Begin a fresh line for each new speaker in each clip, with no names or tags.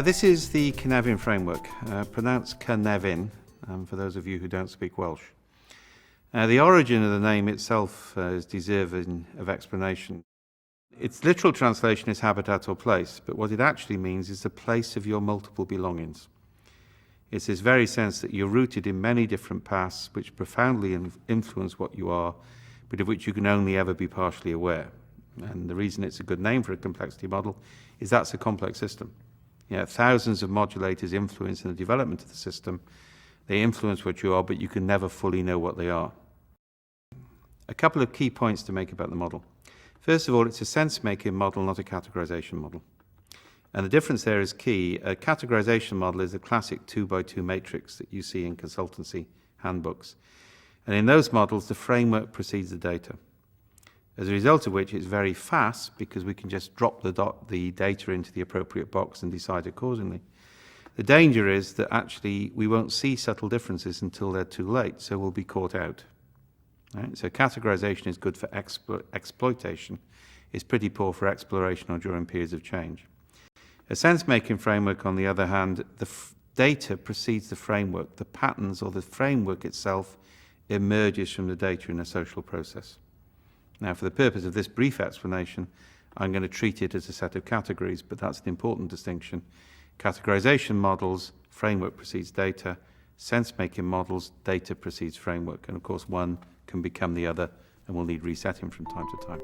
This is the Cynefin Framework, pronounced Cynefin, for those of you who don't speak Welsh. The origin of the name itself is deserving of explanation. Its literal translation is habitat or place, but what it actually means is the place of your multiple belongings. It's this very sense that you're rooted in many different paths which profoundly influence what you are, but of which you can only ever be partially aware. And the reason it's a good name for a complexity model is that's a complex system. Thousands of modulators influence in the development of the system. They influence what you are, but you can never fully know what they are. A couple of key points to make about the model. First of all, it's a sense-making model, not a categorization model. And the difference there is key. A categorization model is a classic 2x2 matrix that you see in consultancy handbooks. And in those models, the framework precedes the data. As a result of which, it's very fast because we can just drop the data into the appropriate box and decide accordingly. The danger is that actually we won't see subtle differences until they're too late, so we'll be caught out. Right? So categorization is good for exploitation. It's pretty poor for exploration or during periods of change. A sense-making framework, on the other hand, the data precedes the framework. The patterns or the framework itself emerges from the data in a social process. Now, for the purpose of this brief explanation, I'm going to treat it as a set of categories, but that's an important distinction. Categorization models, framework precedes data. Sense-making models, data precedes framework. And of course, one can become the other and will need resetting from time to time.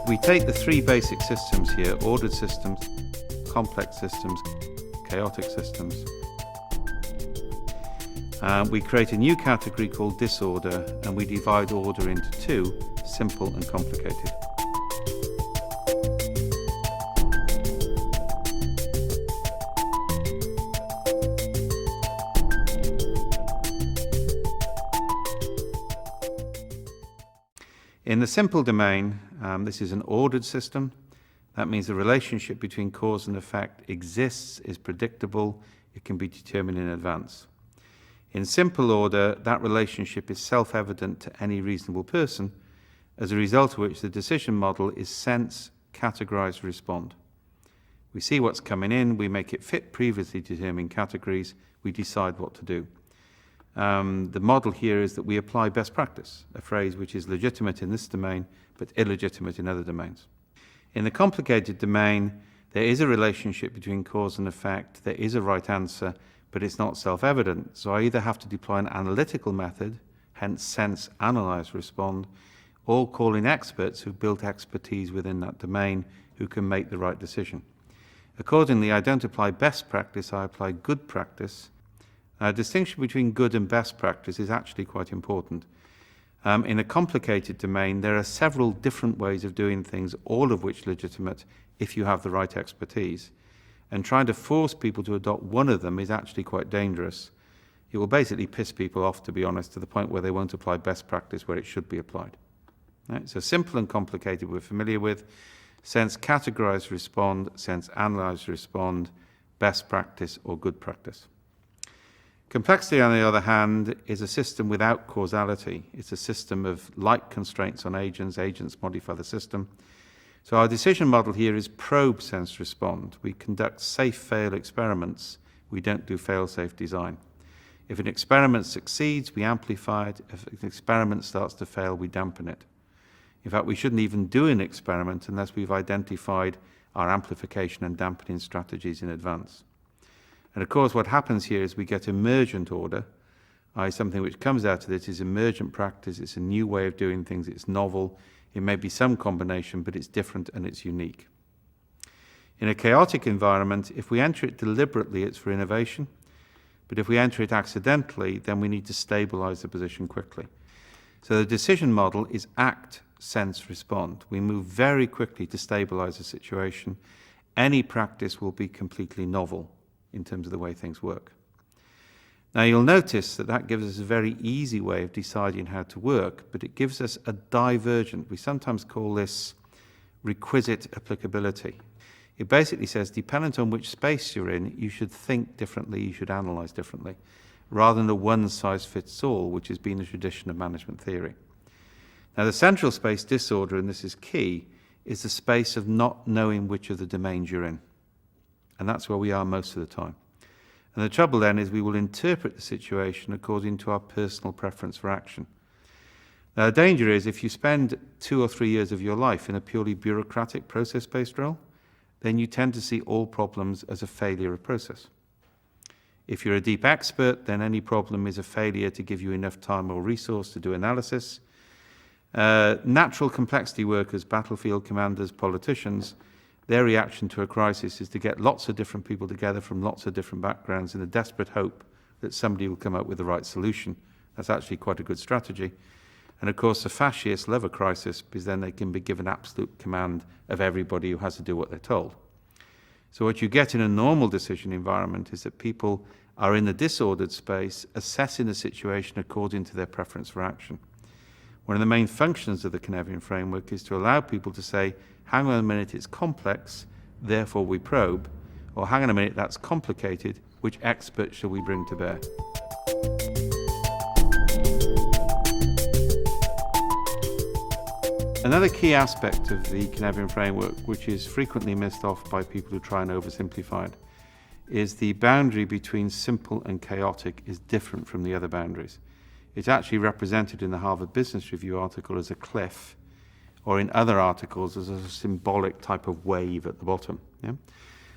We take the three basic systems here: ordered systems, complex systems, chaotic systems. We create a new category called disorder, and we divide order into two, simple and complicated. In the simple domain, this is an ordered system. That means the relationship between cause and effect exists, is predictable, it can be determined in advance. In simple order, that relationship is self-evident to any reasonable person, as a result of which the decision model is sense, categorize, respond. We see what's coming in, we make it fit previously determined categories, we decide what to do. The model here is that we apply best practice, a phrase which is legitimate in this domain, but illegitimate in other domains. In the complicated domain, there is a relationship between cause and effect, there is a right answer, but it's not self-evident. So I either have to deploy an analytical method, hence sense, analyze, respond, or call in experts who've built expertise within that domain who can make the right decision. Accordingly, I don't apply best practice, I apply good practice. A distinction between good and best practice is actually quite important. In a complicated domain, there are several different ways of doing things, all of which legitimate if you have the right expertise. And trying to force people to adopt one of them is actually quite dangerous. It will basically piss people off, to be honest, to the point where they won't apply best practice where it should be applied. Right? So simple and complicated we're familiar with. Sense, categorize, respond. Sense, analyze, respond. Best practice or good practice. Complexity, on the other hand, is a system without causality. It's a system of like constraints on agents. Agents modify the system. So our decision model here is probe, sense, respond. We conduct safe-fail experiments. We don't do fail-safe design. If an experiment succeeds, we amplify it. If an experiment starts to fail, we dampen it. In fact, we shouldn't even do an experiment unless we've identified our amplification and dampening strategies in advance. And of course, what happens here is we get emergent order, i.e. something which comes out of this is emergent practice, it's a new way of doing things, it's novel, it may be some combination, but it's different and it's unique. In a chaotic environment, if we enter it deliberately, it's for innovation, but if we enter it accidentally, then we need to stabilize the position quickly. So the decision model is act, sense, respond. We move very quickly to stabilize the situation. Any practice will be completely novel in terms of the way things work. Now you'll notice that that gives us a very easy way of deciding how to work, but it gives us a divergent, we sometimes call this requisite applicability. It basically says, dependent on which space you're in, you should think differently, you should analyze differently, rather than a one-size-fits-all, which has been the tradition of management theory. Now the central space disorder, and this is key, is the space of not knowing which of the domains you're in. And that's where we are most of the time. And the trouble then is we will interpret the situation according to our personal preference for action. Now, the danger is if you spend 2 or 3 years of your life in a purely bureaucratic, process-based role, then you tend to see all problems as a failure of process. If you're a deep expert, then any problem is a failure to give you enough time or resource to do analysis. Natural complexity workers, battlefield commanders, politicians, their reaction to a crisis is to get lots of different people together from lots of different backgrounds in a desperate hope that somebody will come up with the right solution. That's actually quite a good strategy. And of course, the fascists love a crisis because then they can be given absolute command of everybody who has to do what they're told. So what you get in a normal decision environment is that people are in the disordered space, assessing the situation according to their preference for action. One of the main functions of the Cynefin Framework is to allow people to say, hang on a minute, it's complex, therefore we probe, or hang on a minute, that's complicated, which expert shall we bring to bear? Another key aspect of the Cynefin Framework, which is frequently missed off by people who try and oversimplify it, is the boundary between simple and chaotic is different from the other boundaries. It's actually represented in the Harvard Business Review article as a cliff, or in other articles as a symbolic type of wave at the bottom. Yeah?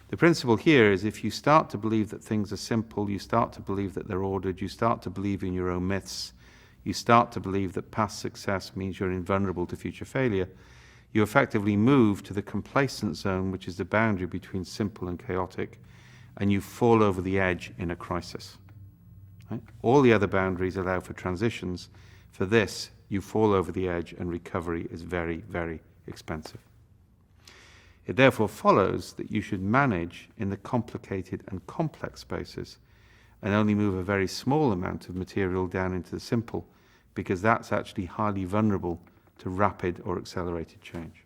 The principle here is if you start to believe that things are simple, you start to believe that they're ordered, you start to believe in your own myths, you start to believe that past success means you're invulnerable to future failure, you effectively move to the complacent zone, which is the boundary between simple and chaotic, and you fall over the edge in a crisis. Right? All the other boundaries allow for transitions. For this, you fall over the edge and recovery is very, very expensive. It therefore follows that you should manage in the complicated and complex spaces and only move a very small amount of material down into the simple, because that's actually highly vulnerable to rapid or accelerated change.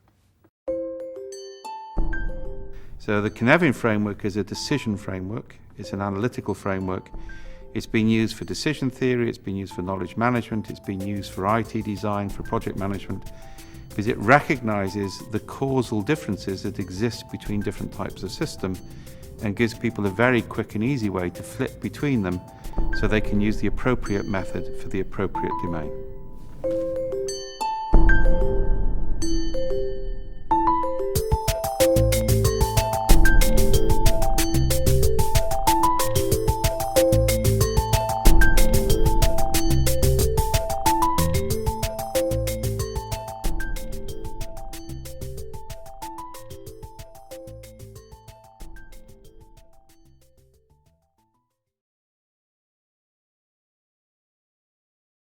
So the Cynefin Framework is a decision framework. It's an analytical framework. It's been used for decision theory, it's been used for knowledge management, it's been used for IT design, for project management, because it recognizes the causal differences that exist between different types of system and gives people a very quick and easy way to flip between them so they can use the appropriate method for the appropriate domain.